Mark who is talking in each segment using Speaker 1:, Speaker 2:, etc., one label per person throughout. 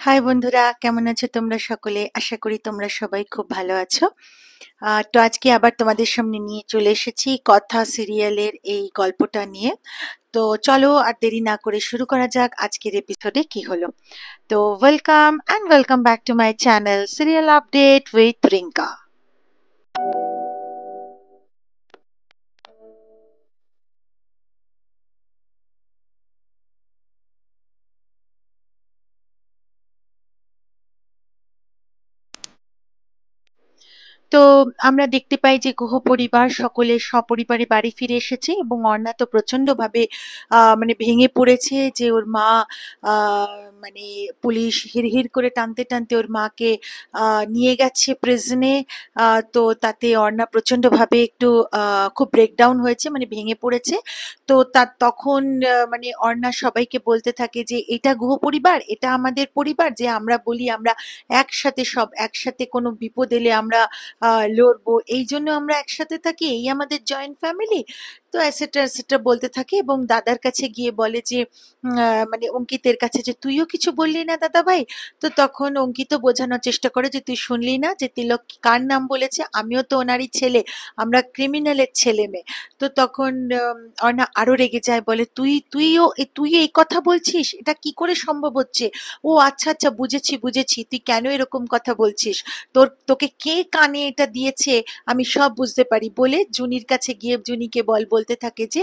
Speaker 1: High বন্ধুরা, কেমন আছো তোমরা সকলে? আশা করি তোমরা সবাই খুব ভালো আছো। তো আজকে আবার তোমাদের সামনে নিয়ে চলে এসেছি কথা সিরিয়ালের এই গল্পটা নিয়ে। তো চলো আর দেরি না করে শুরু করা যাক আজকের এপিসোডে কি হলো। তো welcome back to my channel serial update with Rinka. তো আমরা দেখতে পাই যে গুহ পরিবার সকলে সপরিবারে বাড়ি ফিরে এসেছে এবং অর্ণা তো প্রচন্ড ভাবে মানে ভেঙে পড়েছে যে ওর মা মানে পুলিশ হিড়হিড় করে টানতে টানতে ওর মাকে নিয়ে গেছে প্রিজনে। তো তাতে অর্ণা প্রচন্ড ভাবে একটু খুব ব্রেকডাউন হয়েছে, মানে ভেঙে পড়েছে। তো তার তখন মানে অর্ণা সবাইকে বলতে থাকে যে এটা গুহ পরিবার, এটা আমাদের পরিবার, যে আমরা বলি আমরা একসাথে সব একসাথে কোনো বিপদ এলে আমরা লড়বো, এই জন্য আমরা একসাথে থাকি, এই আমাদের জয়েন্ট ফ্যামিলি। তো এটসেট্রা এটসেট্রা বলতে থাকে এবং দাদার কাছে গিয়ে বলে যে মানে অঙ্কিতের কাছে যে তুইও কিছু বললি না দাদা ভাই। তো তখন অঙ্কিত বোঝানোর চেষ্টা করে যে তুই শুনলি না যে তিলক কার নাম বলেছে, আমিও তো ওনারই ছেলে, আমরা ক্রিমিনালের ছেলে মেয়ে। তো তখন অর্ণা আরো রেগে যায়, বলে তুই এই কথা বলছিস, এটা কি করে সম্ভব হচ্ছে? ও আচ্ছা আচ্ছা, বুঝেছি বুঝেছি, তুই কেন এরকম কথা বলছিস, তোকে কে কানে এটা দিয়েছে আমি সব বুঝতে পারি, বলে জুনির কাছে গিয়ে জুনিকে বলতে থাকে যে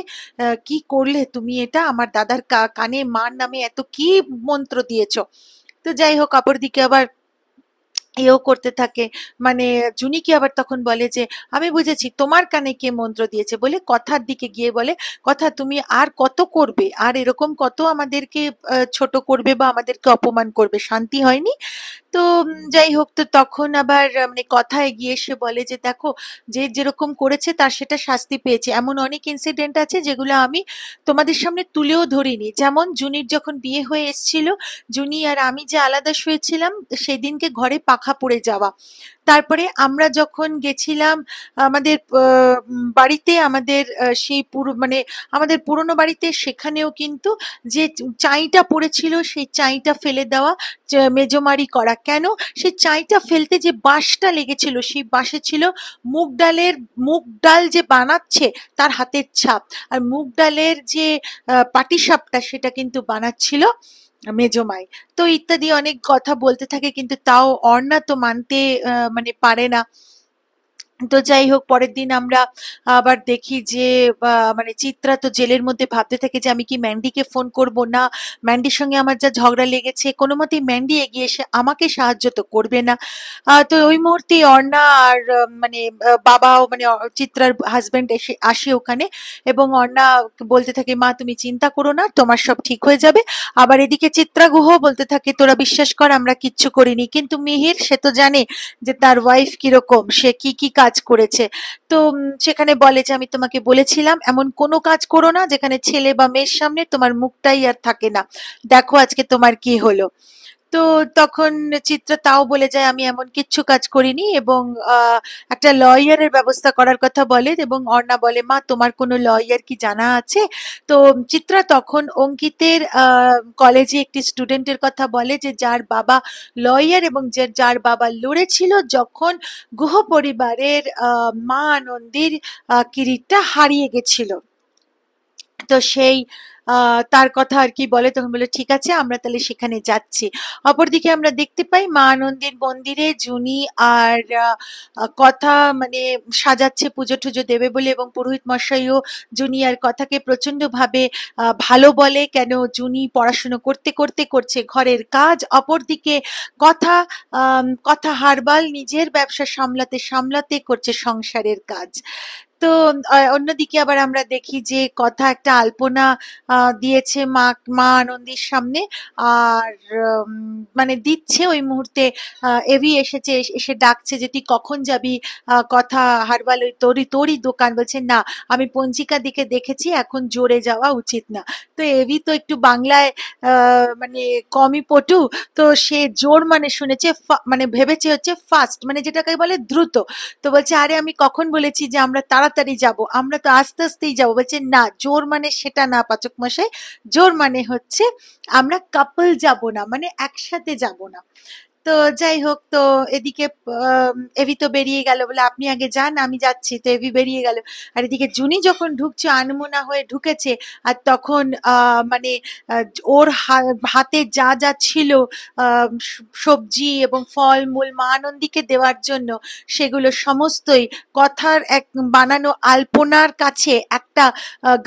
Speaker 1: কি করলে তুমি এটা, আমার দাদার কানে মার নামে এত কি মন্ত্র দিয়েছো। তো যাই হোক, অপরদিকে আবার এও করতে থাকে, মানে জুনিকে আবার তখন বলে যে আমি বুঝেছি তোমার কানে কে মন্ত্র দিয়েছে, বলে কথার দিকে গিয়ে বলে কথা তুমি আর কত করবে, আর এরকম কত আমাদেরকে ছোট করবে বা আমাদেরকে অপমান করবে, শান্তি হয়নি। তো যাই হোক, তো তখন আবার মানে কথা এগিয়ে এসে বলে যে দেখো, যে যেরকম করেছে তার সেটা শাস্তি পেয়েছে, এমন অনেক ইনসিডেন্ট আছে যেগুলো আমি তোমাদের সামনে তুলেও ধরিনি, যেমন জুনির যখন বিয়ে হয়ে এসেছিল, জুনি আর আমি যে আলাদা শুয়েছিলাম সেদিনকে ঘরে পাখা পড়ে যাওয়া, তারপরে আমরা যখন গেছিলাম আমাদের বাড়িতে, আমাদের সেই মানে আমাদের পুরনো বাড়িতে, সেখানেও কিন্তু যে চাইটা পড়েছিল সেই চাইটা ফেলে দেওয়া, মেজমারি করা, কেন সেই চাইটা ফেলতে যে বাঁশটা লেগেছিল সেই বাঁশে ছিল মুগ ডাল যে বানাচ্ছে তার হাতের ছাপ, আর মুগ ডালের যে পাটিসাপটা সেটা কিন্তু বানাচ্ছিল মেজমাই। তো ইত্যাদি অনেক কথা বলতে থাকে, কিন্তু তাও অর্ণা তো মানতে মানে পারে না। তো যাই হোক, পরের দিন আমরা আবার দেখি যে মানে চিত্রা তো জেলের মধ্যে ভাবতে থাকে যে আমি কি ম্যান্ডিকে ফোন করব না, ম্যান্ডির সঙ্গে আমার যা ঝগড়া লেগেছে, কোনো মতেই ম্যান্ডি এগিয়ে এসে আমাকে সাহায্য তো করবে না। তো ওই মুহূর্তে অর্ণা আর মানে বাবাও মানে চিত্রার হাজবেন্ড এসে আসে ওখানে, এবং অর্ণা বলতে থাকে মা তুমি চিন্তা করো না, তোমার সব ঠিক হয়ে যাবে। আবার এদিকে চিত্রা গুহ বলতে থাকে তোরা বিশ্বাস কর আমরা কিচ্ছু করিনি, কিন্তু মিহির সে তো জানে যে তার ওয়াইফ কিরকম, সে কি কি কাজ করেছে। তো সেখানে বলে যে আমি তোমাকে বলেছিলাম এমন কোনো কাজ করো না যেখানে ছেলে বা মেয়ের সামনে তোমার মুখটাই আর থাকে না, দেখো আজকে তোমার কি হলো। তো তখন চিত্রা তাও বলে যায় আমি এমন কিচ্ছু কাজ করিনি, এবং একটা লয়ারের ব্যবস্থা করার কথা বলে, এবং অর্ণা বলে মা তোমার কোনো লয়ার কি জানা আছে? তো চিত্রা তখন অঙ্কিতের কলেজে একটি স্টুডেন্টের কথা বলে যে যার বাবা লয়ার, এবং যার বাবা লড়েছিল যখন গুহ পরিবারের মা আনন্দীর কিরিটটা হারিয়ে গেছিল। তো সেই তার কথা আর কি বলে, তখন বলে ঠিক আছে আমরা তাহলে সেখানে যাচ্ছি। অপরদিকে আমরা দেখতে পাই মা আনন্দীর মন্দিরে জুনি আর কথা মানে সাজাচ্ছে পুজো টুজো দেবে বলে, এবং পুরোহিত মশাইও জুনি আর কথাকে প্রচন্ড ভাবে ভালো বলে, কেন জুনি পড়াশুনো করতে করতে করছে ঘরের কাজ, অপরদিকে কথা কথা হারবাল নিজের ব্যবসা সামলাতে সামলাতে করছে সংসারের কাজ। তো অন্যদিকে আবার আমরা দেখি যে কথা একটা আলপনা দিয়েছে মা আনন্দীর সামনে, আর মানে দিচ্ছে ওই মুহূর্তে এভি এসেছে, এসে ডাকছে যে তুই কখন যাবি, কথা হারবাল ওই তোরই দোকান, বলছে না আমি পঞ্জিকা দিকে দেখেছি এখন জোরে যাওয়া উচিত না। তো এভি তো একটু বাংলায় মানে কমই পটু, তো সে জোর মানে শুনেছে মানে ভেবেছে হচ্ছে ফাস্ট, মানে যেটাকে বলে দ্রুত। তো বলছে আরে আমি কখন বলেছি যে আমরা তাড়াতাড়ি যাব, আমরা তো আস্তে আস্তেই যাবো। বলছে না, জোর মানে সেটা না পাচক মশাই, জোর মানে হচ্ছে আমরা কাপল যাব না, মানে একসাথে যাব না। তো যাই হোক, তো এদিকে এভি তো বেরিয়ে গেল, বলে আপনি আগে যান, আমি যাচ্ছি। তো এভি বেরিয়ে গেল, আর এদিকে জুনি যখন ঢুকছে, আনমনা হয়ে ঢুকেছে, আর তখন মানে ওর হাতে যা যা ছিল সবজি এবং ফলমূল মা আনন্দীকে দেওয়ার জন্য, সেগুলো সমস্তই কথার এক বানানো আলপনার কাছে একটা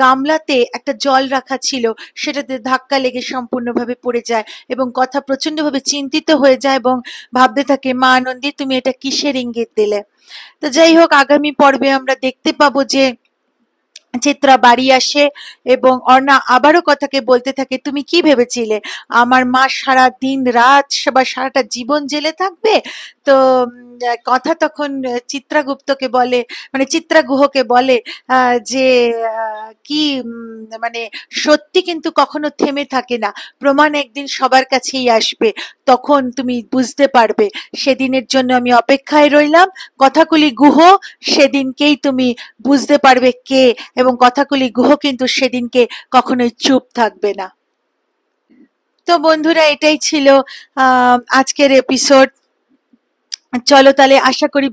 Speaker 1: গামলাতে একটা জল রাখা ছিল, সেটাতে ধাক্কা লেগে সম্পূর্ণভাবে পড়ে যায় এবং কথা প্রচন্ডভাবে চিন্তিত হয়ে যায় এবং ভাবতে থাকে, মা আনন্দী তুমি এটা কিসের ইঙ্গিত দিলে। তো যাই হোক, আগামী পর্বে আমরা দেখতে পাবো যে চিত্রা বাড়ি আসে এবং অর্ণা আবারও কথাকে বলতে থাকে, তুমি কি ভেবেছিলে আমার মা সারা দিন রাত বা সারাটা জীবন জেলে থাকবে? তো কথা তখন চিত্রাগুপ্তকে বলে, মানে চিত্রা গুহকে বলে যে কি মানে সত্যি কিন্তু কখনো থেমে থাকে না, প্রমাণ একদিন সবার কাছেই আসবে, তখন তুমি বুঝতে পারবে। সেদিনের জন্য আমি অপেক্ষায় রইলাম, কথাকলি গুহ, সেদিনকেই তুমি বুঝতে পারবে কে, এবং কথাকলি গুহ কিন্তু সেদিনকে কখনোই চুপ থাকবে না। তো বন্ধুরা, এটাই ছিল আজকের এপিসোড। চলো তাহলে, আশা করি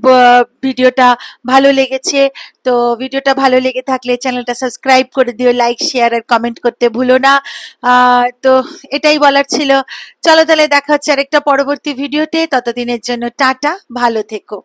Speaker 1: ভিডিওটা ভালো লেগেছে। তো ভিডিওটা ভালো লেগে থাকলে চ্যানেলটা সাবস্ক্রাইব করে দিও, লাইক শেয়ার আর কমেন্ট করতে ভুলো না। তো এটাই বলার ছিল। চলো তাহলে, দেখা হচ্ছে আরেকটা পরবর্তী ভিডিওতে, ততদিনের জন্য টাটা, ভালো থেকো।